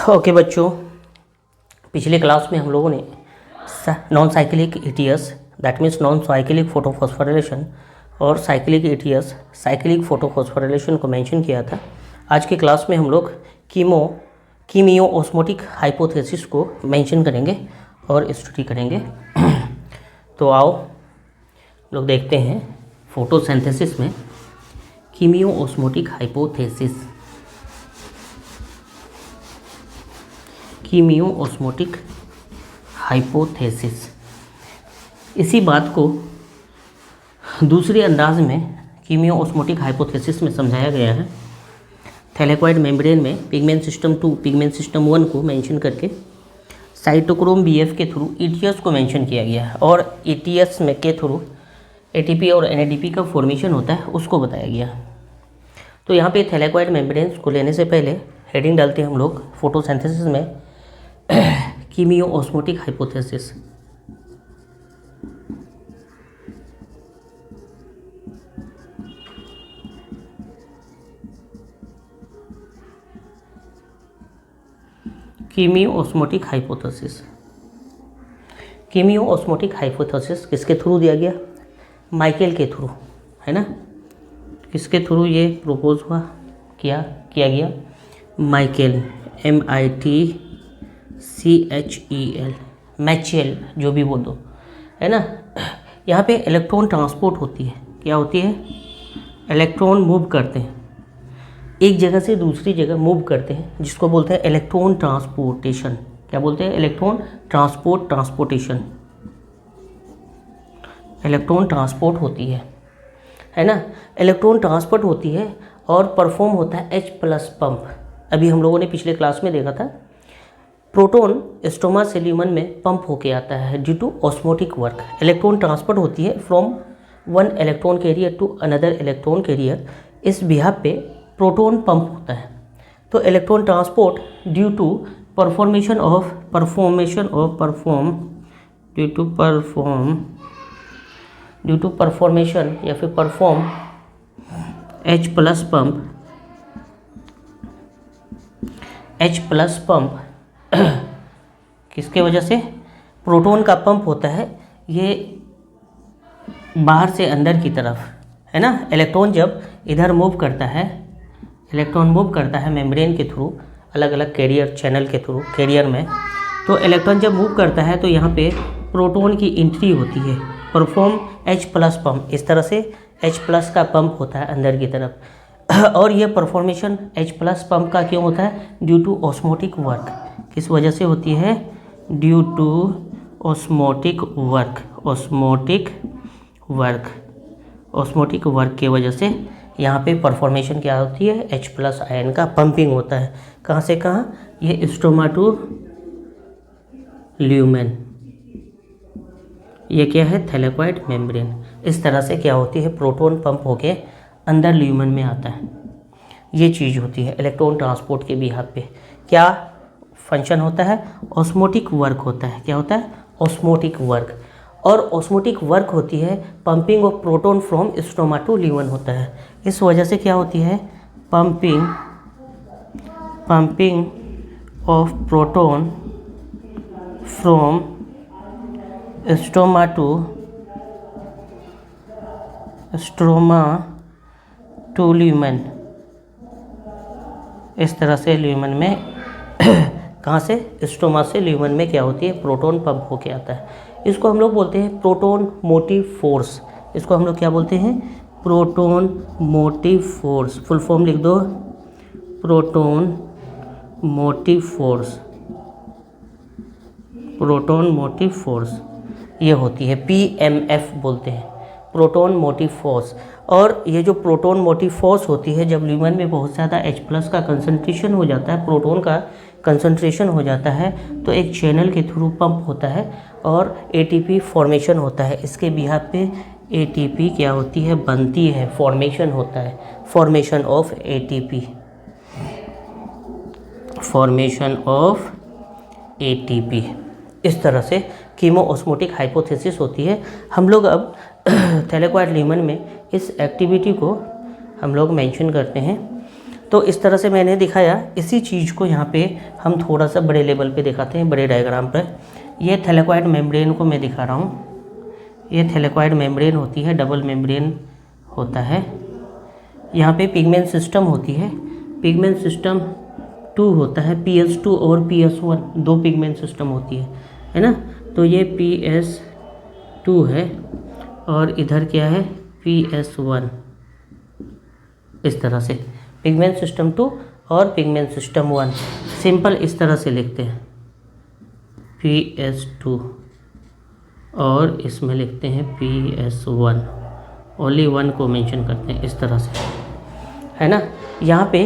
Okay बच्चों, पिछले class में हम लोगों ने non cyclic ETS that means non cyclic photophosphorylation और साइक्लिक ईटीएस साइक्लिक फोटोफॉस्फोरिलेशन को मेंशन किया था। आज के क्लास में हम लोग कीमियो ऑस्मोटिक हाइपोथेसिस को मेंशन करेंगे और स्टडी करेंगे। तो आओ लोग देखते हैं फोटोसिंथेसिस में chemiosmotic hypothesis. Chemiosmotic hypothesis, इसी बात को दूसरे अंदाज में कीमियो ऑस्मोटिक हाइपोथेसिस में समझाया गया है। थैलेकॉइड मेम्ब्रेन में पिगमेंट सिस्टम 2 पिगमेंट सिस्टम 1 को मेंशन करके साइटोक्रोम बीएफ के थ्रू ईटीएस को मेंशन किया गया है और ईटीएस में के थ्रू एटीपी और एनएडीपी का फॉर्मेशन होता है उसको बताया गया। तो यहाँ पे थैलेकॉइड मेम्ब्रेन को लेने से पहले हेडिंग डालते हैं हम लोग फोटोसिंथेसिस में chemiosmotic hypothesis. Chemiosmotic hypothesis, chemiosmotic hypothesis किसके थ्रू दिया गया? माइकल के थ्रू, है ना। किसके थ्रू ये प्रपोज हुआ, किया गया? माइकल, MITCHEL, मैचेल जो भी बोल दो, है ना। यहाँ पे इलेक्ट्रॉन ट्रांसपोर्ट होती है। क्या होती है? इलेक्ट्रॉन मूव करते हैं, एक जगह से दूसरी जगह मूव करते हैं, जिसको बोलते हैं इलेक्ट्रॉन ट्रांसपोर्टेशन। क्या बोलते हैं? Electron transportation. इलेक्ट्रॉन ट्रांसपोर्ट होती है ना। इलेक्ट्रॉन ट्रांसपोर्ट होती है और परफॉर्म होता है H+ पंप। अभी हम लोगों ने पिछले क्लास में देखा था, प्रोटॉन स्टोमा से ल्यूमन में पंप होके आता है due to osmotic work. Electron transport होती है from one electron carrier to another electron carrier. इस बिहाफ पे प्रोटॉन पंप होता है। तो इलेक्ट्रॉन ट्रांसपोर्ट ड्यू टू परफॉर्मेशन या फिर परफॉर्म H+ पंप किसके वजह से? प्रोटॉन का पंप होता है ये बाहर से अंदर की तरफ, है ना। इलेक्ट्रॉन जब इधर मूव करता है मेम्ब्रेन के थ्रू, अलग अलग कैरियर चैनल के थ्रू कैरियर में, तो इलेक्ट्रॉन जब मूव करता है तो यहाँ पे प्रोटॉन की एंट्री होती है, परफॉर्म H+ पंप। इस तरह से H+ का पंप होता है अंदर की तरफ। और ये परफॉर्मेशन H+ पंप का क्यों होता है? Due to osmotic work. किस वजह से होती है? ड्यू टू ऑस्मोटिक वर्क के वजह से यहाँ पे परफॉर्मेशन क्या होती है? H+ आयन का पंपिंग होता है। कहाँ से कहाँ? ये स्टोमा टू ल्यूमेन, ये क्या है? Thylakoid membrane. इस तरह से क्या होती है? प्रोटॉन पंप होके अंदर ल्यूमेन में आता है। ये चीज़ होती है इलेक्ट्रॉन ट्रांसपोर्ट के बिहाफ पे। क्या फंक्शन होता है? ऑस्मोटिक वर्क होता है। क्या होता है? Osmotic work. और ऑस्मोटिक वर्क होती है pumping of proton from stroma to lumen होता है। इस वजह से क्या होती है? Pumping of proton from stroma to lumen. इस तरह से ल्यूमेन में कहाँ से? स्टोमा से ल्यूमेन में क्या होती है? प्रोटॉन पंप होके आता है। इसको हम लोग बोलते हैं प्रोटॉन मोटिव फोर्स। इसको हम लोग क्या बोलते हैं? Proton motive force. Full form लिख दो, प्रोटॉन मोटिव फोर्स। ये होती है PMF बोलते हैं, प्रोटॉन मोटिव फोर्स। और ये जो प्रोटॉन मोटिव फोर्स होती है, जब ल्यूमेन में बहुत ज़्यादा H+ का कंसंट्रेशन हो जाता है, प्रोटॉन का कंसंट्रेशन हो जाता है, तो एक चैनल के थ्रू पंप होता है और ATP फॉर्मेशन होता है। इसके बिहाफ पे ATP क्या होती है? बनती है, फॉर्मेशन होता है, फॉर्मेशन ऑफ ATP। इस तरह से कीमो ऑस्मोटिक हाइपोथेसिस होती है। हम लोग अब थैलेकॉइड ल्यूमेन में इस एक्टिविटी को हम लोग मेंशन करते हैं। तो इस तरह से मैंने दिखाया। इसी चीज़ को यहाँ पे हम थोड़ा सा बड़े लेवल पे दिखाते हैं, बड़े डायग्राम पर। ये थैलेकॉइड मेम्ब्रेन को मैं दिखा रहा हूँ। ये थैलेकॉइड मेम्ब्रेन होती है, डबल मेम्ब्रेन होता है। यहाँ पे पिगमेंट सिस्टम होती है। पिगमेंट सिस्टम 2 होता है, PS2 और PS1 दो पिगमेंट सिस्टम होती है ना। तो ये PS2 है और इधर क्या है PS1। इस तरह से पिगमेंट सिस्टम 2 और पिगमेंट सिस्टम 1 सिंपल इस तरह से लिखते हैं, PS2 और इसमें लिखते हैं PS1, ओनली 1 को मेंशन करते हैं इस तरह से, है ना। यहाँ पे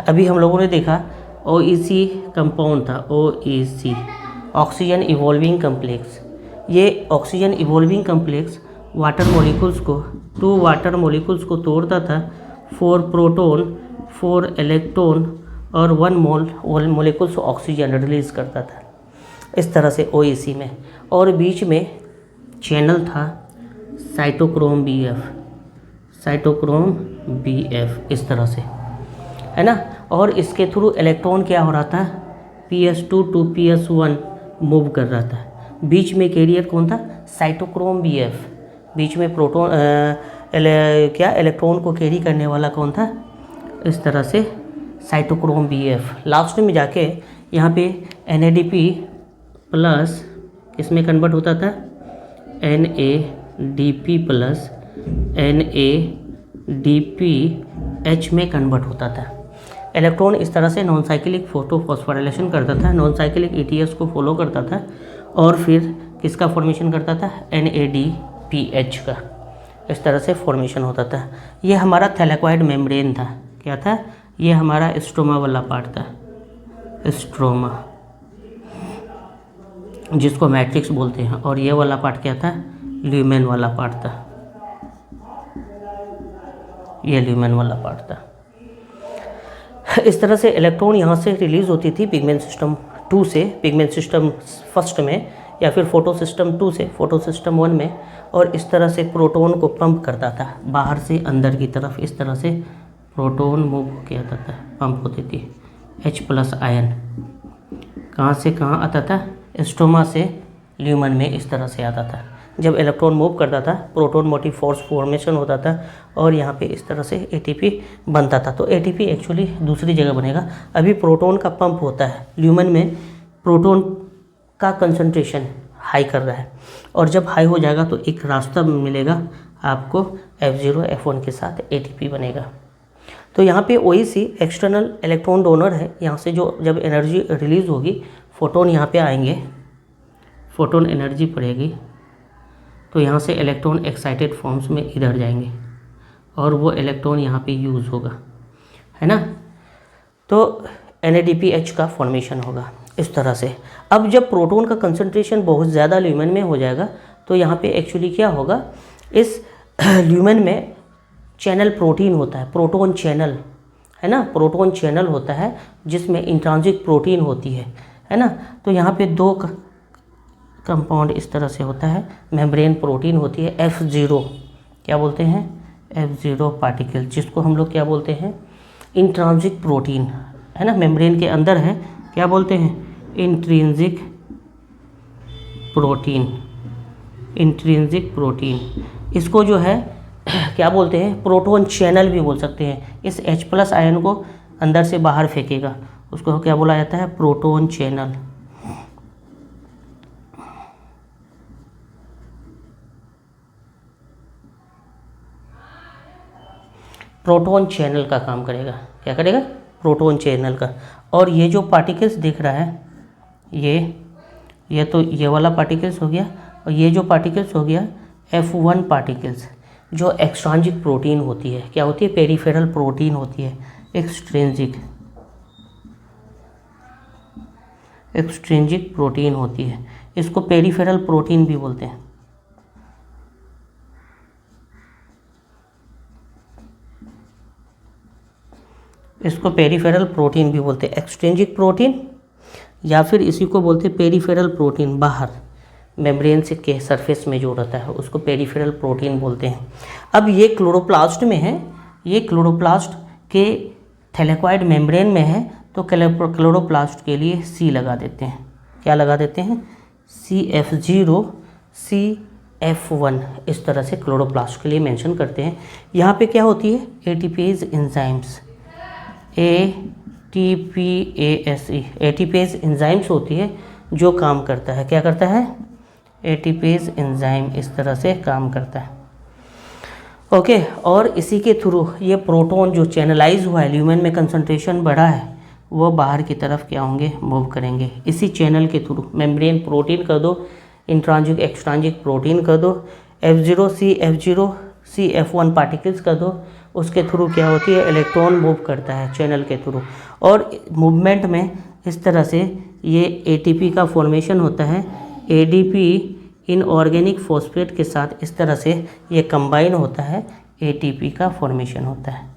अभी हम लोगों ने देखा OEC कंपाउंड था, OEC ऑक्सीजन इवॉल्विंग कम्प्लेक्स। ये oxygen evolving complex water molecules को 2 वाटर मॉलिक्यूल्स को तोड़ता था, 4 प्रोटॉन 4 इलेक्ट्रॉन और 1 मॉलिक्यूल्स ऑक्सीजन रिलीज़ करता था इस तरह से OEC में। और बीच में चैनल था साइटोक्रोम BF इस तरह से, है ना। और इसके थ्रू इलेक्ट्रॉन क्या हो रहा था, PS2 टू PS1 मूव कर रहा था। बीच में कैरियर कौन था, साइटोक्रोम BF। बीच में प्रोटॉन इलेक्ट्रॉन को कैरी करने वाला कौन था, इस तरह से साइटोक्रोम BF। लास्ट में जाके यहाँ पे NADP प्लस इसमें कन्वर्ट होता था, NADP प्लस NADPH में कन्वर्ट होता था। इलेक्ट्रॉन इस तरह से नॉन साइक्लिक फोटोफॉस्फोराइलेशन करता था, नॉन साइक्लिक ETS को फॉलो करता था और फिर किसका फॉर्मेशन करता था, NADPH का। इस तरह से फॉर्मेशन होता था। ये हमारा थैलेकॉइड मेम्ब्रेन था। क्या था, ये हमारा स्ट्रोमा वाला पार्ट था, स्ट्रोमा जिसको मैट्रिक्स बोलते हैं। और ये वाला पार्ट क्या था, ल्यूमेन वाला पार्ट था। ये ल्यूमेन वाला पार्ट था। इस तरह से इलेक्ट्रॉन यहाँ से रिलीज़ होती थी पिगमेंट सिस्टम 2 से पिगमेंट सिस्टम फर्स्ट में, या फिर फोटो सिस्टम 2 से फोटो सिस्टम 1 में। और इस तरह से प्रोटॉन को पंप करता था बाहर से अंदर की तरफ। इस तरह से प्रोटॉन मूव किया जाता था, पंप होती थी। H+ आयन कहाँ से कहाँ आता था, स्ट्रोमा से ल्यूमेन में इस तरह से आता था। जब इलेक्ट्रॉन मूव करता था प्रोटॉन मोटिव फोर्स फॉर्मेशन होता था और यहाँ पे इस तरह से ATP बनता था। तो ATP एक्चुअली दूसरी जगह बनेगा। अभी प्रोटॉन का पंप होता है ल्यूमेन में, प्रोटॉन का कंसंट्रेशन हाई कर रहा है और जब हाई हो जाएगा तो एक रास्ता मिलेगा आपको, F0 F1 के साथ ATP बनेगा। तो यहाँ पे OEC एक्सटर्नल इलेक्ट्रॉन डोनर है। यहाँ से जो जब एनर्जी रिलीज़ होगी, फोटोन यहाँ पे आएंगे, फोटोन एनर्जी पड़ेगी तो यहाँ से इलेक्ट्रॉन एक्साइटेड फॉर्म्स में इधर जाएंगे और वो इलेक्ट्रॉन यहाँ पे यूज़ होगा, है ना। तो NADPH का फॉर्मेशन होगा इस तरह से। अब जब प्रोटॉन का कंसंट्रेशन बहुत ज़्यादा ल्यूमेन में हो जाएगा तो यहाँ पे एक्चुअली क्या होगा, इस ल्यूमेन में चैनल प्रोटीन होता है, प्रोटॉन चैनल, है ना। प्रोटॉन चैनल होता है जिसमें इंट्रांसिक प्रोटीन होती है ना। तो यहाँ पे 2 कंपाउंड इस तरह से होता है, मेम्ब्रेन प्रोटीन होती है F0, क्या बोलते हैं, F0 पार्टिकल, जिसको हम लोग क्या बोलते हैं, इंट्रांसिक प्रोटीन, है ना। मेम्ब्रेन के अंदर है, क्या बोलते हैं, इंट्रिंसिक प्रोटीन, इंट्रिंसिक प्रोटीन। इसको जो है क्या बोलते हैं, प्रोटॉन चैनल भी बोल सकते हैं। इस H+ आयन को अंदर से बाहर फेंकेगा, उसको क्या बोला जाता है, प्रोटॉन चैनल। प्रोटॉन चैनल का काम करेगा, क्या करेगा, प्रोटॉन चैनल का। और ये जो पार्टिकल्स दिख रहा है, ये तो ये वाला पार्टिकल्स हो गया, और ये जो पार्टिकल्स हो गया F1 पार्टिकल्स, जो एक्सट्रिंसिक प्रोटीन होती है। क्या होती है, पेरिफेरल प्रोटीन होती है, एक्सट्रिंसिक प्रोटीन होती है। इसको पेरिफेरल प्रोटीन भी बोलते हैं। इसको पेरिफेरल प्रोटीन भी बोलते हैं, एक्सट्रिंसिक प्रोटीन, या फिर इसी को बोलते हैं पेरिफेरल प्रोटीन। बाहर मेम्ब्रेन से के सरफेस में जो रहता है उसको पेरिफेरल प्रोटीन बोलते हैं। अब ये क्लोरोप्लास्ट में है, ये क्लोरोप्लास्ट के थैलेकॉइड मेम्ब्रेन में है तो क्लोरोप्लास्ट के लिए C लगा देते हैं। क्या लगा देते हैं? CF0 CF1, इस तरह से क्लोरोप्लास्ट के लिए मेंशन करते हैं। यहाँ पे क्या होती है? ATPase enzymes, ATPase, ATPase enzymes होती है जो काम करता है। क्या करता है? एटीपेज एंजाइम इस तरह से काम करता है। ओके, और इसी के थ्रू ये प्रोटॉन जो चैनलाइज हुआ है, ल्यूमेन में कंसंट्रेशन बढ़ा है, वो बाहर की तरफ क्या होंगे? मूव करेंगे। इसी चैनल के थ्रू मेम्ब्रेन प्रोटीन कर दो, इंट्रांजिक एक्सट्रांजिक प्रोटीन कर दो, F0 CF0 CF1 पार्टिकल्स कर दो, उसके थ्रू क्या होती है? इलेक्ट्रॉन मूव करता है चैनल के थ्रू, और मूवमेंट में इस तरह से ये ATP का फॉर्मेशन होता है। ADP इनऑर्गेनिक फॉस्फेट के साथ इस तरह से ये कंबाइन होता है, ATP का फॉर्मेशन होता है।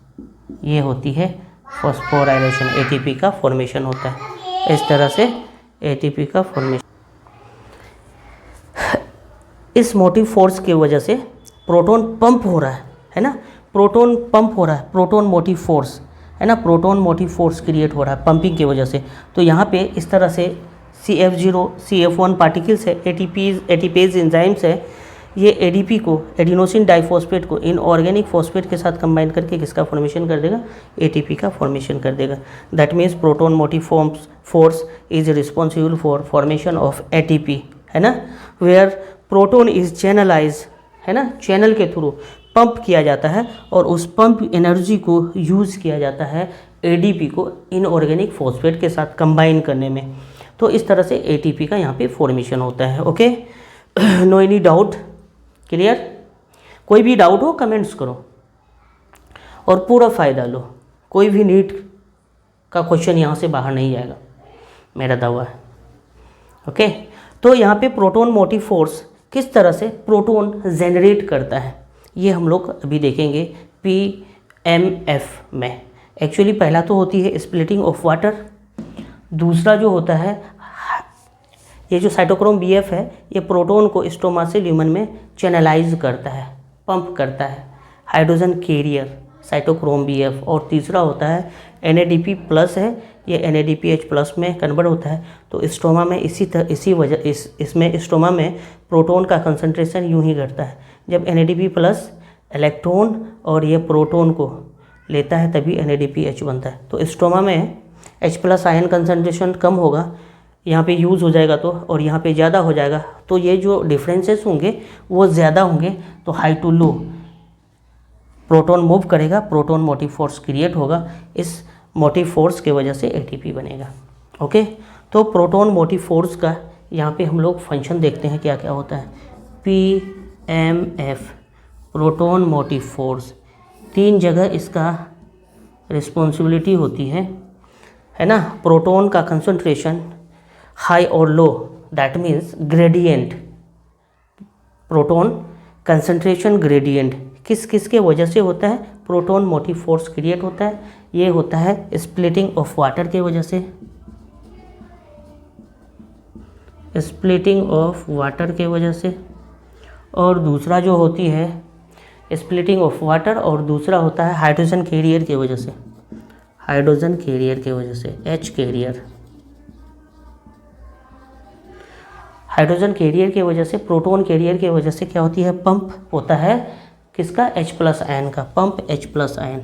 ये होती है फॉस्फोराइलेशन, ATP का फॉर्मेशन होता है। इस तरह से ATP का फॉर्मेशन, इस मोटिव फोर्स की वजह से प्रोटॉन पंप हो रहा है ना, प्रोटॉन पंप हो रहा है, प्रोटॉन मोटिव फोर्स है ना, प्रोटॉन मोटिव फोर्स क्रिएट हो रहा है पंपिंग की वजह से। तो यहाँ पे इस तरह से CF0 CF1 पार्टिकल्स है, एटीपेज एंजाइम्स है, ये ADP को, एडिनोसिन डाइफॉस्फेट को इनऑर्गेनिक फॉस्फेट के साथ कंबाइन करके किसका फॉर्मेशन कर देगा? ATP का फॉर्मेशन कर देगा। That means proton motive force is responsible for formation of ATP, है ना, वेयर प्रोटॉन इज चैनलाइज, है ना, चैनल के थ्रू पंप किया जाता है और उस पंप एनर्जी को यूज़ किया जाता है ADP को इनऑर्गेनिक फॉस्फेट के साथ कंबाइन करने में। तो इस तरह से ATP का यहाँ पे फॉर्मेशन होता है। Okay, no any doubt? Clear? कोई भी डाउट हो कमेंट्स करो और पूरा फ़ायदा लो। कोई भी नीट का क्वेश्चन यहाँ से बाहर नहीं जाएगा, मेरा दावा है। ओके, तो यहाँ पे प्रोटॉन मोटिव फोर्स किस तरह से प्रोटॉन जनरेट करता है ये हम लोग अभी देखेंगे PMF में। एक्चुअली पहला तो होती है स्प्लिटिंग ऑफ वाटर, दूसरा जो होता है ये जो साइटोक्रोम BF है, ये प्रोटॉन को स्टोमा से ल्यूमन में चैनलाइज करता है, पंप करता है, हाइड्रोजन कैरियर साइटोक्रोम BF। और तीसरा होता है NADP प्लस है, ये NADPH प्लस में कन्वर्ट होता है। तो स्टोमा में इसमें स्टोमा में प्रोटॉन का कंसंट्रेशन यूं ही घटता है। जब NADP प्लस इलेक्ट्रॉन और ये प्रोटॉन को लेता है तभी NADPH बनता है। तो स्टोमा में H प्लस आयन कंसंट्रेशन कम होगा, यहाँ पे यूज़ हो जाएगा तो, और यहाँ पे ज़्यादा हो जाएगा, तो ये जो डिफरेंसेस होंगे वो ज़्यादा होंगे। तो high to low proton move करेगा, प्रोटॉन मोटिव फोर्स क्रिएट होगा, इस मोटिव फोर्स के वजह से ATP बनेगा। ओके, तो प्रोटॉन मोटिव फोर्स का यहाँ पे हम लोग फंक्शन देखते हैं क्या क्या होता है। PMF प्रोटॉन मोटिव फोर्स, 3 जगह इसका रिस्पॉन्सिबिलिटी होती है ना। प्रोटॉन का कंसंट्रेशन हाई और low, that means gradient, proton concentration gradient किस किस के वजह से होता है? प्रोटॉन मोटिव फोर्स क्रिएट होता है। ये होता है स्प्लिटिंग ऑफ वाटर के वजह से, स्प्लिटिंग ऑफ वाटर के वजह से, और दूसरा जो होती है स्प्लिटिंग ऑफ वाटर, और दूसरा होता है हाइड्रोजन कैरियर की वजह से, हाइड्रोजन कैरियर की वजह से H कैरियर, हाइड्रोजन कैरियर की वजह से, प्रोटॉन कैरियर की वजह से क्या होती है? पंप होता है किसका? H प्लस आयन का, पंप H प्लस आयन।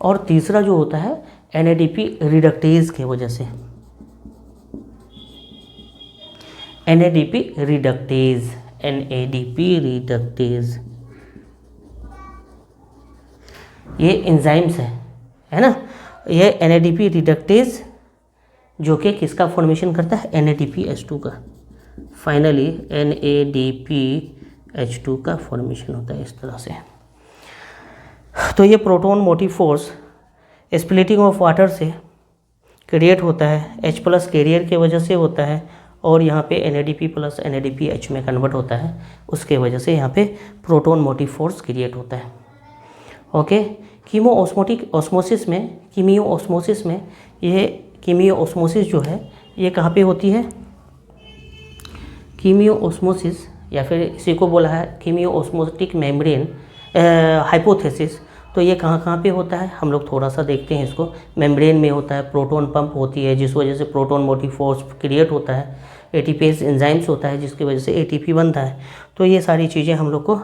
और तीसरा जो होता है NADP रिडक्टेज की वजह से, NADP रिडक्टेज, NADP रिडक्टेज, ये एंजाइम्स है ना। ये NADP रिडक्टेज जो कि किसका फॉर्मेशन करता है? NADPH2 का। फाइनली NADPH2 का फॉर्मेशन होता है इस तरह से। तो ये proton motive force splitting of water से क्रिएट होता है, H प्लस कैरियर की वजह से होता है, और यहाँ पे NADP प्लस NADPH में कन्वर्ट होता है, उसके वजह से यहाँ पे प्रोटॉन मोटिव फोर्स क्रिएट होता है। ओके, कीमोओस्मोसिस में ये कीमियोओस्मोसिस जो है ये कहाँ पे होती है? कीमियोओस्मोसिस या फिर इसी को बोला है कीमियो-ऑस्मोटिक मेम्ब्रेन हाइपोथेसिस। तो ये कहाँ कहाँ पे होता है हम लोग थोड़ा सा देखते हैं इसको। मेम्ब्रेन में होता है, प्रोटॉन पंप होती है जिस वजह से प्रोटॉन मोटिव फोर्स क्रिएट होता है, एटीपेज एंजाइम्स होता है जिसकी वजह से एटीपी बनता है। तो ये सारी चीज़ें हम लोग को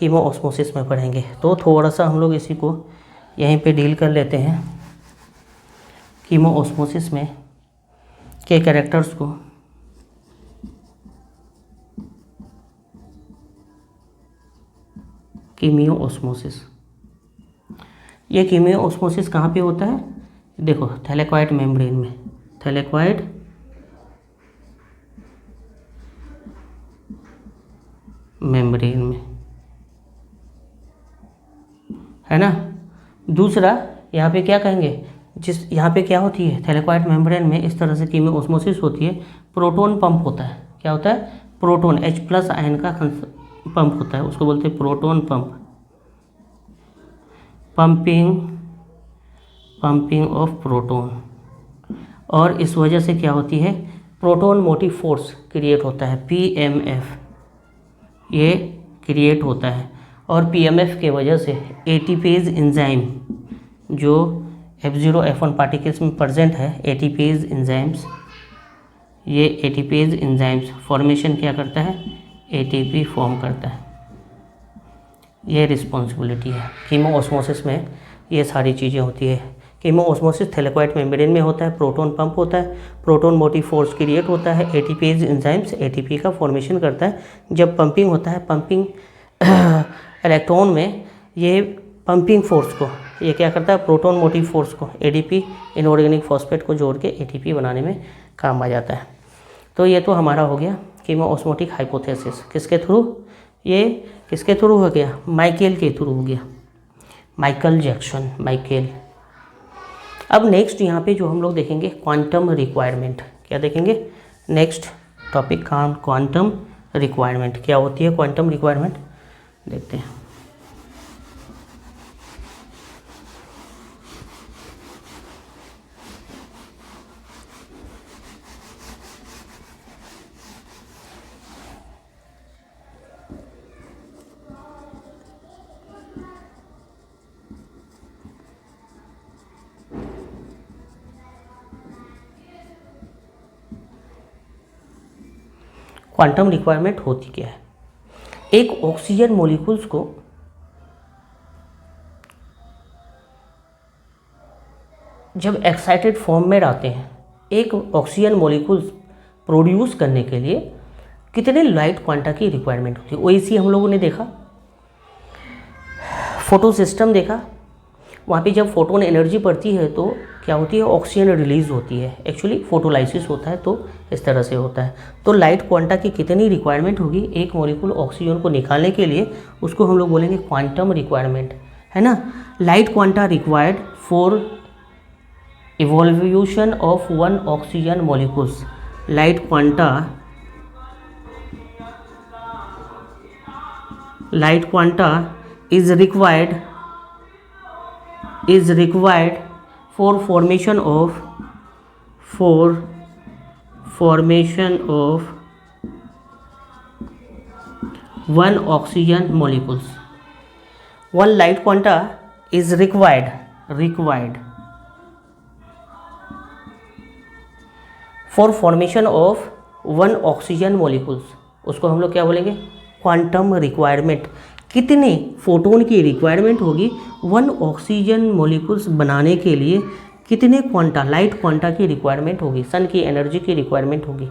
कीमो-ऑस्मोसिस में पढ़ेंगे। तो थोड़ा सा हम लोग इसी को यहीं पे डील कर लेते हैं, कीमो-ऑस्मोसिस में के कैरेक्टर्स को। कीमियो-ऑस्मोसिस, ये कीमियो-ऑस्मोसिस कहाँ पे होता है? देखो थैलेकॉइड मेम्ब्रेन में, थैलेकॉइड मेम्ब्रेन में, है ना। दूसरा यहाँ पे क्या कहेंगे, जिस यहाँ पे क्या होती है थैलेकॉइड मेम्ब्रेन में इस तरह से कीमियो-ऑस्मोसिस होती है, प्रोटॉन पंप होता है। क्या होता है? प्रोटॉन H+ आयन का पंप होता है, उसको बोलते हैं proton pump, pumping of proton. और इस वजह से क्या होती है, प्रोटॉन मोटिव फोर्स क्रिएट होता है, PMF ये क्रिएट होता है। और PMF के वजह से एटीपेज एंजाइम जो F0F1 पार्टिकल्स में प्रेजेंट है, एटीपेज एंजाइम्स, ये एटीपेज एंजाइम्स फॉर्मेशन क्या करता है, ATP फॉर्म करता है। ये रिस्पॉन्सिबिलिटी है कीमो-ऑस्मोसिस में, ये सारी चीज़ें होती है। कीमो-ऑस्मोसिस थैलेकॉइड मेम्ब्रेन में होता है, प्रोटॉन पंप होता है, प्रोटॉन मोटिव फोर्स क्रिएट होता है, एटीपेज एंजाइम्स ATP का फॉर्मेशन करता है। जब पंपिंग होता है, पंपिंग इलेक्ट्रॉन में, ये पंपिंग फोर्स को ये क्या करता है, प्रोटॉन मोटिव फोर्स को ADP इनऑर्गेनिक फॉस्फेट को जोड़ के ATP बनाने में काम आ जाता है। तो ये तो हमारा हो गया कीमो-ऑस्मोटिक हाइपोथेसिस। किसके थ्रू? ये किसके थ्रू हो गया? माइकल के थ्रू हो गया, माइकल जैक्सन, माइकल। अब नेक्स्ट यहाँ पे जो हम लोग देखेंगे क्वांटम रिक्वायरमेंट। क्या देखेंगे? Next topic quantum requirement. क्या होती है क्वांटम रिक्वायरमेंट, देखते हैं। क्वांटम रिक्वायरमेंट होती क्या है? एक ऑक्सीजन मॉलिक्यूल्स को जब एक्साइटेड फॉर्म में रहते हैं, एक ऑक्सीजन मॉलिक्यूल्स प्रोड्यूस करने के लिए कितने लाइट क्वांटा की रिक्वायरमेंट होती है? वैसे हम लोगों ने देखा, फोटो सिस्टम देखा, वहाँ पे जब फोटोन एनर्जी पड़ती है तो क्या होती है, ऑक्सीजन रिलीज होती है। एक्चुअली फोटोलाइसिस होता है, तो इस तरह से होता है। तो लाइट क्वांटा की कितनी रिक्वायरमेंट होगी एक मॉलिक्यूल ऑक्सीजन को निकालने के लिए, उसको हम लोग बोलेंगे क्वांटम रिक्वायरमेंट, है ना। Light quanta required for evolution of one oxygen molecules. Light quanta is required for formation of one oxygen molecules. One light quanta is required for formation of one oxygen molecules. उसको हम लोग क्या बोलेंगे, quantum requirement. कितने photon की requirement होगी one oxygen molecules बनाने के लिए, कितने क्वांटा, लाइट क्वांटा की रिक्वायरमेंट होगी, सन की एनर्जी की रिक्वायरमेंट होगी।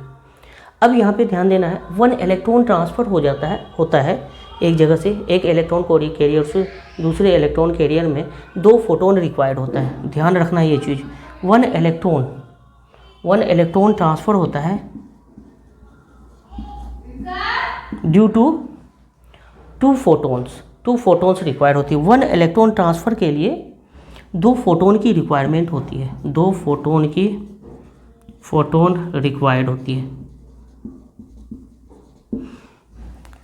अब यहाँ पे ध्यान देना है, वन इलेक्ट्रॉन ट्रांसफ़र होता है एक जगह से, एक इलेक्ट्रॉन कैरियर से दूसरे इलेक्ट्रॉन कैरियर में 2 फोटोन रिक्वायर्ड होता है। ध्यान रखना ये चीज़, वन इलेक्ट्रॉन ट्रांसफ़र होता है ड्यू टू 2 फोटोन्स रिक्वायर होती है। वन इलेक्ट्रॉन ट्रांसफ़र के लिए 2 फोटोन की रिक्वायरमेंट होती है, 2 फोटोन रिक्वायर्ड होती है।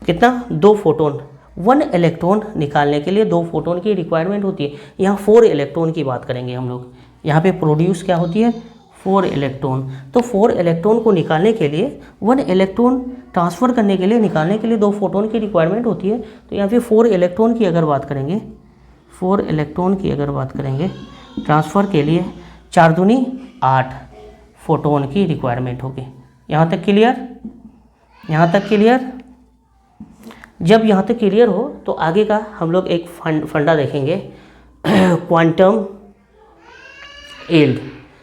कितना? 2 फोटोन। वन इलेक्ट्रॉन निकालने के लिए 2 फोटोन की रिक्वायरमेंट होती है। यहाँ 4 इलेक्ट्रॉन की बात करेंगे हम लोग। यहाँ पे प्रोड्यूस क्या होती है, 4 इलेक्ट्रॉन। तो 4 इलेक्ट्रॉन को निकालने के लिए 1 इलेक्ट्रॉन ट्रांसफ़र करने के लिए निकालने के लिए 2 फोटोन की रिक्वायरमेंट होती है। तो यहाँ पे 4 इलेक्ट्रॉन की अगर बात करेंगे, 4 इलेक्ट्रॉन की अगर बात करेंगे ट्रांसफ़र के लिए 4 दूनी 8 फोटोन की रिक्वायरमेंट होगी। यहाँ तक क्लियर? यहाँ तक क्लियर? जब यहाँ तक क्लियर हो तो आगे का हम लोग एक फंडा देखेंगे, क्वांटम यील्ड।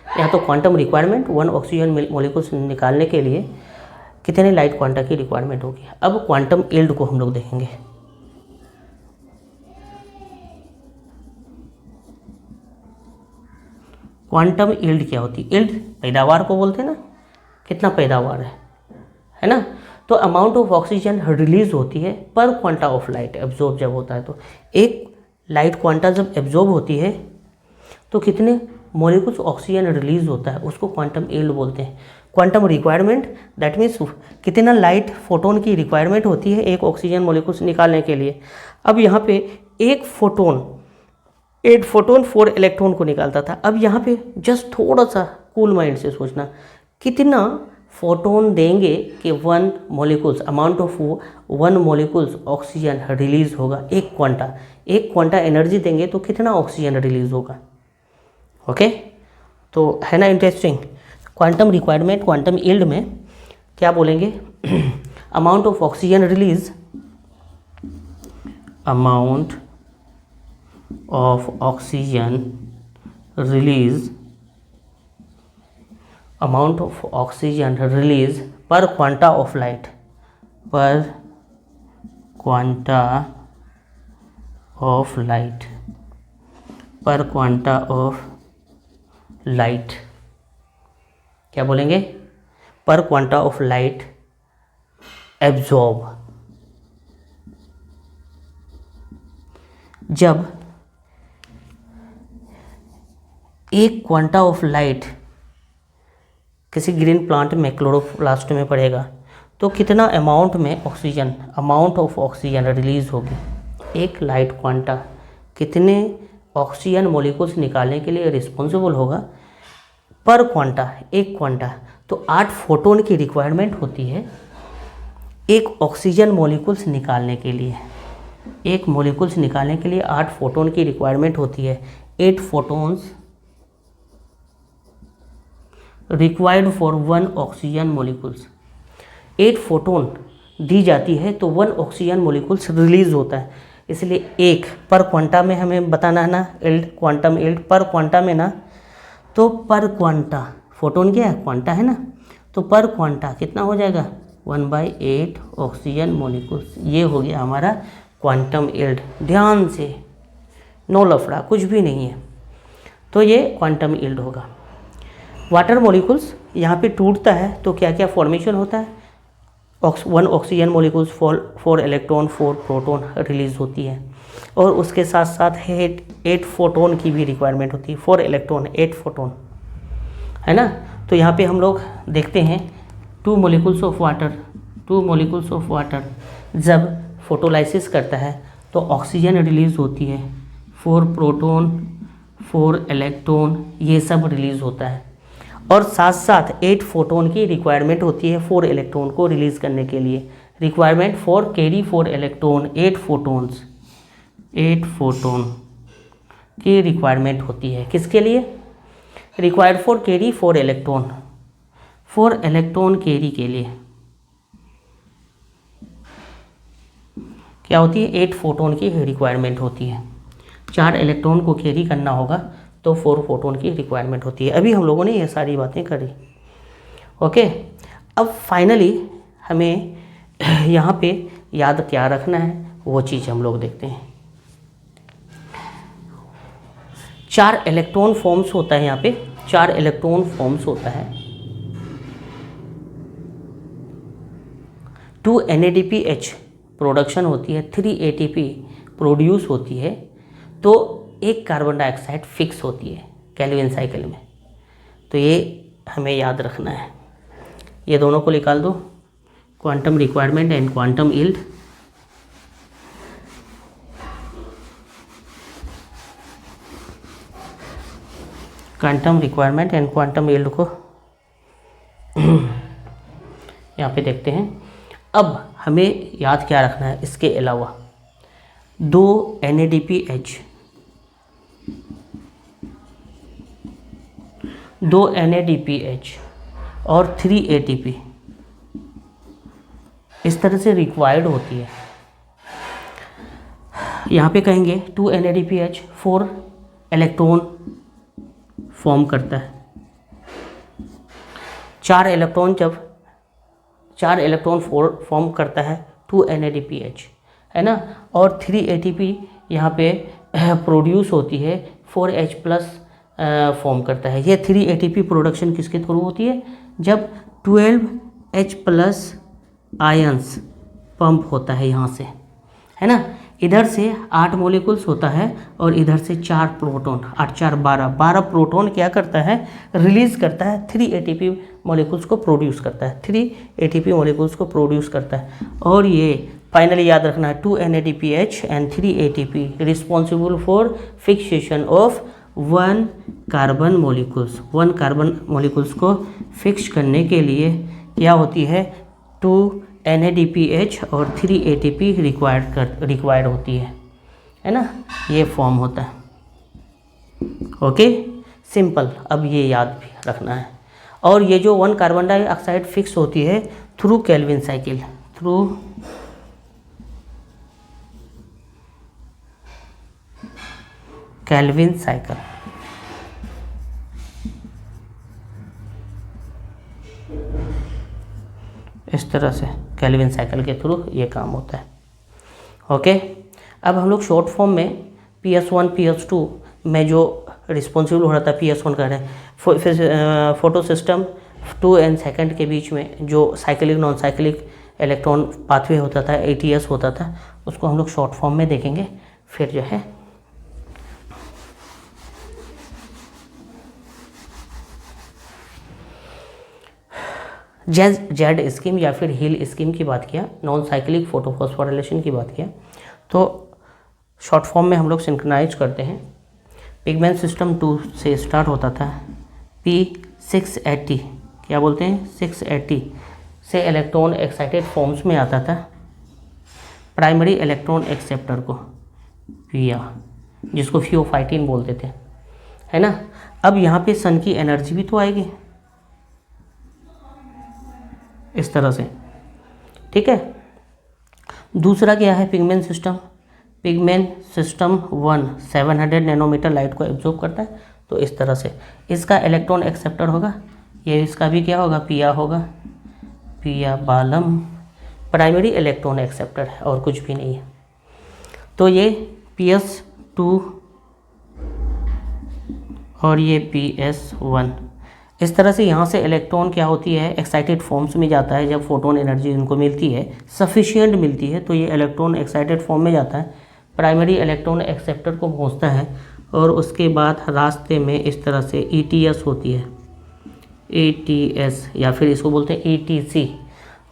यहाँ तो क्वांटम रिक्वायरमेंट 1 ऑक्सीजन मॉलिक्यूल्स निकालने के लिए कितने लाइट क्वांटा की रिक्वायरमेंट होगी। अब क्वांटम यील्ड को हम लोग देखेंगे। क्वांटम यील्ड क्या होती है? यील्ड पैदावार को बोलते हैं ना, कितना पैदावार है ना। तो अमाउंट ऑफ ऑक्सीजन रिलीज होती है पर क्वांटा ऑफ लाइट एब्जॉर्ब जब होता है। तो एक लाइट क्वांटा जब एब्जॉर्ब होती है तो कितने मॉलिक्यूल्स ऑक्सीजन रिलीज होता है, उसको क्वांटम यील्ड बोलते हैं। क्वांटम रिक्वायरमेंट दैट मीन्स कितना लाइट फोटोन की रिक्वायरमेंट होती है एक ऑक्सीजन मॉलिक्यूल्स निकालने के लिए। अब यहाँ पे एक फोटोन 8 फोटोन 4 इलेक्ट्रॉन को निकालता था। अब यहाँ पे जस्ट थोड़ा सा कूल माइंड से सोचना, कितना फोटोन देंगे कि 1 molecules amount of 1 molecules oxygen release होगा। एक क्वांटा एनर्जी देंगे तो कितना ऑक्सीजन रिलीज होगा। ओके तो है ना interesting. Quantum requirement quantum yield में क्या बोलेंगे, amount of oxygen release, amount of oxygen release, amount of oxygen release पर क्वांटा ऑफ लाइट, पर क्वांटा ऑफ लाइट, पर क्वांटा ऑफ लाइट। क्या बोलेंगे? पर क्वांटा ऑफ लाइट एब्जॉर्ब। जब एक क्वांटा ऑफ लाइट किसी ग्रीन प्लांट में क्लोरोप्लास्ट में पड़ेगा तो कितना अमाउंट में oxygen, amount of oxygen release होगी। एक लाइट क्वांटा कितने ऑक्सीजन मॉलिक्यूल्स निकालने के लिए रिस्पॉन्सिबल होगा पर क्वांटा, एक क्वांटा। तो 8 फोटोन की रिक्वायरमेंट होती है एक ऑक्सीजन मॉलिक्यूल्स निकालने के लिए। एक मॉलिक्यूल्स निकालने के लिए 8 फोटोन की रिक्वायरमेंट होती है। 8 photons required for 1 oxygen molecules. 8 photon दी जाती है तो 1 ऑक्सीजन मॉलिक्यूल्स रिलीज होता है। इसलिए एक पर क्वांटा में हमें बताना है ना, यील्ड क्वांटम यील्ड पर क्वांटा में ना, तो पर क्वांटा फोटोन क्या है, क्वांटा है ना, तो पर क्वांटा कितना हो जाएगा 1/8 ऑक्सीजन मॉलिक्यूल्स। ये हो गया हमारा क्वांटम यील्ड। ध्यान से, नो लफड़ा, कुछ भी नहीं है। तो ये क्वांटम यील्ड होगा। वाटर मॉलिक्यूल्स यहाँ पे टूटता है तो क्या क्या फॉर्मेशन होता है, 1 oxygen molecules 4 electron 4 proton release होती है। और उसके साथ साथ 8 फोटोन की भी रिक्वायरमेंट होती है। 4 इलेक्ट्रॉन 8 फोटोन, है ना। तो यहाँ पे हम लोग देखते हैं 2 मॉलिक्यूल्स ऑफ वाटर जब फोटोलाइसिस करता है तो ऑक्सीजन रिलीज होती है, 4 प्रोटॉन 4 इलेक्ट्रॉन ये सब रिलीज होता है। और साथ साथ 8 फोटोन की रिक्वायरमेंट होती है 4 इलेक्ट्रॉन को रिलीज करने के लिए। Requirement for carry 4 electron, 8 photon की रिक्वायरमेंट होती है। किसके लिए? Required for carry 4 electron, 4 electron carry के लिए क्या होती है, 8 फोटोन की रिक्वायरमेंट होती है। 4 इलेक्ट्रॉन को कैरी करना होगा तो 4 फोटोन की रिक्वायरमेंट होती है। अभी हम लोगों ने ये सारी बातें करी। ओके, अब फाइनली हमें यहाँ पे याद क्या रखना है वो चीज़ हम लोग देखते हैं। 4 इलेक्ट्रॉन फॉर्म्स होता है, यहाँ पे 4 इलेक्ट्रॉन फॉर्म्स होता है। 2 NADPH प्रोडक्शन होती है, 3 ATP प्रोड्यूस होती है, तो एक कार्बन डाइऑक्साइड फिक्स होती है केल्विन साइकिल में। तो ये हमें याद रखना है। ये दोनों को निकाल दो, quantum requirement and quantum yield. Quantum requirement and quantum yield को यहाँ पे देखते हैं। अब हमें याद क्या रखना है इसके अलावा, 2 NADPH, 2 NADPH और 3 ATP इस तरह से रिक्वायर्ड होती है। यहाँ पे कहेंगे 2 NADPH 4 इलेक्ट्रॉन फॉर्म करता है। 4 इलेक्ट्रॉन फॉर्म करता है 2 NADPH, है ना, और 3 ATP यहाँ पे प्रोड्यूस होती है, 4H प्लस फॉर्म करता है। ये 3 ATP प्रोडक्शन किसके थ्रू होती है, जब 12H प्लस आयंस पंप होता है यहाँ से, है ना। इधर से 8 मॉलिक्यूल्स होता है और इधर से 4 प्रोटॉन, 8 4 12 प्रोटॉन क्या करता है, रिलीज करता है, 3 ATP मॉलिक्यूल्स को प्रोड्यूस करता है, 3 ATP मॉलिक्यूल्स को प्रोड्यूस करता है। और ये फाइनली याद रखना है 2 NADPH and 3 ATP responsible for fixation of 1 carbon molecules. 1 carbon molecules को फिक्स करने के लिए क्या होती है, 2 NADPH और 3 ATP रिक्वायर्ड होती है ना, ये फॉर्म होता है। Okay, simple. अब ये याद भी रखना है। और ये जो 1 कार्बन डाइऑक्साइड फिक्स होती है through Calvin cycle, through Calvin cycle. इस तरह से केल्विन साइकिल के थ्रू ये काम होता है। ओके, अब हम लोग शॉर्ट फॉर्म में PS1 PS2 में जो रिस्पॉन्सिबल हो रहा था, PS1 कर रहे हैं, फिर फोटो सिस्टम 2 एंड सेकंड के बीच में जो cyclic non cyclic electron pathway होता था, ATS होता था, उसको हम लोग शॉर्ट फॉर्म में देखेंगे। फिर जो है जेड स्कीम या फिर हिल स्कीम की बात किया, नॉन साइक्लिक फोटोफॉस्फोराइलेशन की बात किया, तो शॉर्ट फॉर्म में हम लोग सिंक्रोनाइज करते हैं। पिगमेंट सिस्टम 2 से स्टार्ट होता था, P680 क्या बोलते हैं, 680 से इलेक्ट्रॉन एक्साइटेड फॉर्म्स में आता था प्राइमरी इलेक्ट्रॉन एक्सेप्टर को, पिया, जिसको फियोफाइटिन बोलते थे, है ना। अब यहाँ पे सन की एनर्जी भी तो आएगी इस तरह से, ठीक है। दूसरा क्या है, पिगमेंट सिस्टम 1 700 नैनोमीटर लाइट को एब्जॉर्ब करता है, तो इस तरह से इसका इलेक्ट्रॉन एक्सेप्टर होगा, ये इसका भी क्या होगा, पिया होगा, पिया बालम प्राइमरी इलेक्ट्रॉन एक्सेप्टर है और कुछ भी नहीं है। तो ये PS2 और ये PS1, इस तरह से यहाँ से इलेक्ट्रॉन क्या होती है, एक्साइटेड फॉर्म्स में जाता है। जब फोटोन एनर्जी इनको मिलती है, सफिशिएंट मिलती है, तो ये इलेक्ट्रॉन एक्साइटेड फॉर्म में जाता है, प्राइमरी इलेक्ट्रॉन एक्सेप्टर को पहुँचता है, और उसके बाद रास्ते में इस तरह से ETS होती है, ATS या फिर इसको बोलते हैं ETC,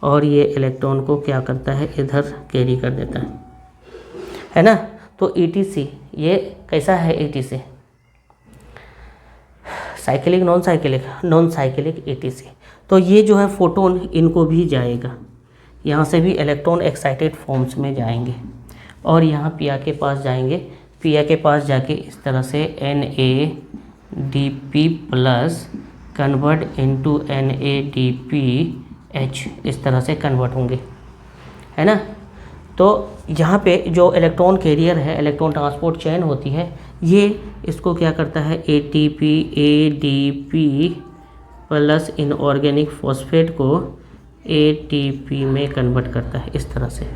और ये इलेक्ट्रॉन को क्या करता है, इधर कैरी कर देता है ना। तो ETC ये कैसा है, ETC cyclic non cyclic ETC। तो ये जो है फोटोन इनको भी जाएगा, यहाँ से भी इलेक्ट्रॉन एक्साइटेड फॉर्म्स में जाएंगे और यहाँ पिया के पास जाएंगे। पिया के पास जाके इस तरह से NADP plus convert into NADPH इस तरह से कन्वर्ट होंगे, है ना। तो यहाँ पे जो इलेक्ट्रॉन कैरियर है, इलेक्ट्रॉन ट्रांसपोर्ट चेन होती है, ये इसको क्या करता है, ADP प्लस इनऑर्गेनिक फॉस्फेट को ATP में कन्वर्ट करता है। इस तरह से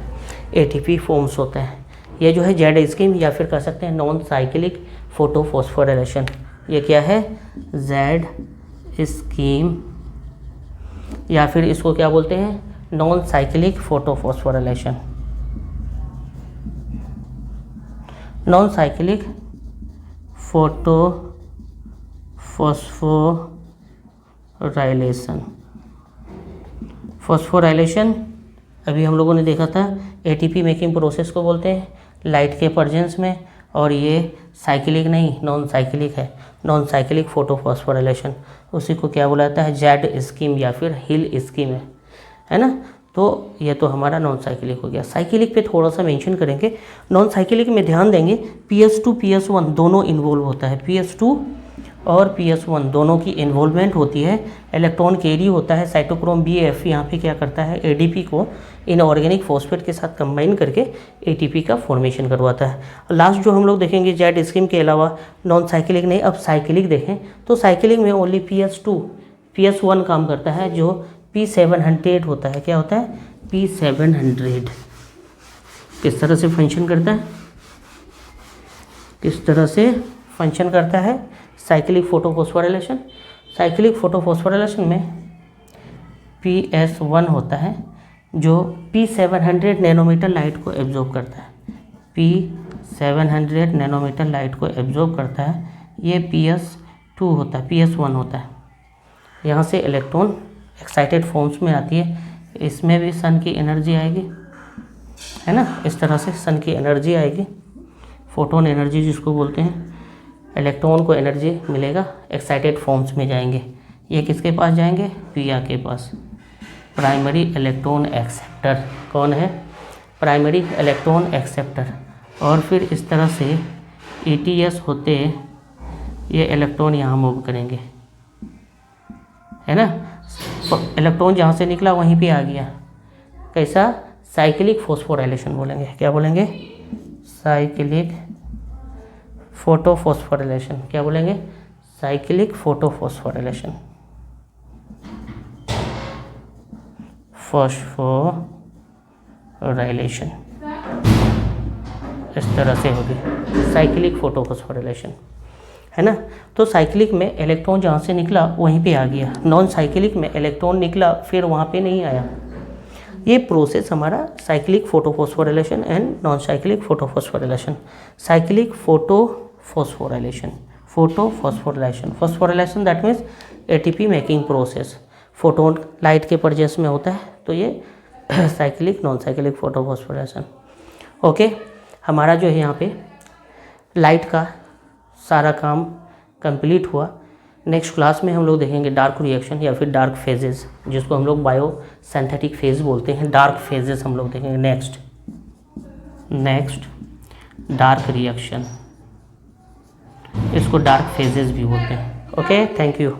ATP फॉर्म्स होता है। ये जो है जेड स्कीम या फिर कह सकते हैं नॉन साइक्लिक फोटोफॉस्फोराइलेशन। ये क्या है, जेड स्कीम या फिर इसको क्या बोलते हैं, non cyclic photophosphorylation. Non cyclic phosphorylation अभी हम लोगों ने देखा था, ATP मेकिंग प्रोसेस को बोलते हैं। लाइट के प्रेजेंस में और ये साइक्लिक नहीं, नॉन साइक्लिक है, नॉन साइक्लिक फोटोफॉस्फोराइलेशन, उसी को क्या बोला जाता है, जेड स्कीम या फिर हिल स्कीम है ना। तो ये तो हमारा नॉन साइक्लिक हो गया। साइक्लिक पे थोड़ा सा मेंशन करेंगे। नॉन साइक्लिक में ध्यान देंगे PS2 PS1 दोनों इन्वॉल्व होता है, PS2 और PS1 दोनों की इन्वॉल्वमेंट होती है। इलेक्ट्रॉन कैरी होता है, साइटोक्रोम BF यहाँ पे क्या करता है, ADP को इनऑर्गेनिक फॉस्फेट के साथ कंबाइन करके ATP का फॉर्मेशन करवाता है। लास्ट जो हम लोग देखेंगे जेड स्कीम के अलावा नॉन साइक्लिक नहीं, अब साइक्लिक देखें तो साइक्लिक में ओनली PS2 PS1 काम करता है, जो P700 होता है। क्या होता है, P700 किस तरह से फंक्शन करता है, किस तरह से फंक्शन करता है साइक्लिक फोटोफॉस्फोराइलेशन। साइक्लिक फोटोफॉस्फोराइलेशन में PS1 होता है जो P700 नैनोमीटर लाइट को एब्जॉर्ब करता है, P700 नैनोमीटर लाइट को एब्जॉर्ब करता है। ये PS2 होता है, PS1 होता है। यहाँ से इलेक्ट्रॉन एक्साइटेड फॉर्म्स में आती है, इसमें भी सन की एनर्जी आएगी, है ना, इस तरह से सन की एनर्जी आएगी, फोटोन एनर्जी जिसको बोलते हैं। इलेक्ट्रॉन को एनर्जी मिलेगा, एक्साइटेड फॉर्म्स में जाएंगे। ये किसके पास जाएंगे, Pr के पास, प्राइमरी इलेक्ट्रॉन एक्सेप्टर। कौन है, प्राइमरी इलेक्ट्रॉन एक्सेप्टर। और फिर इस तरह से ETS होते ये इलेक्ट्रॉन यहाँ मूव करेंगे, है ना। इलेक्ट्रॉन जहाँ से निकला वहीं पे आ गया, कैसा, साइक्लिक फोस्फोराइलेशन बोलेंगे। क्या बोलेंगे, साइक्लिक फोटोफॉस्फोराइलेशन। क्या बोलेंगे, साइक्लिक फोटोफॉस्फोराइलेशन, फॉस्फोराइलेशन, इस तरह से होगी साइक्लिक फोटोफॉस्फोराइलेशन, है ना। तो साइक्लिक में इलेक्ट्रॉन जहाँ से निकला वहीं पे आ गया, नॉन साइक्लिक में इलेक्ट्रॉन निकला फिर वहाँ पे नहीं आया। ये प्रोसेस हमारा cyclic photophosphorylation and non cyclic photophosphorylation. Cyclic photophosphorylation, photophosphorylation, phosphorylation that means ATP making process, photon light के परजेंस में होता है, तो ये cyclic non cyclic photophosphorylation. Okay, हमारा जो है यहाँ पे लाइट का सारा काम कंप्लीट हुआ। नेक्स्ट क्लास में हम लोग देखेंगे डार्क रिएक्शन या फिर डार्क फेजेस, जिसको हम लोग बायो सिंथेटिक फेज बोलते हैं। डार्क फेजेस हम लोग देखेंगे नेक्स्ट डार्क रिएक्शन, इसको डार्क फेजेस भी बोलते हैं। Okay, thank you.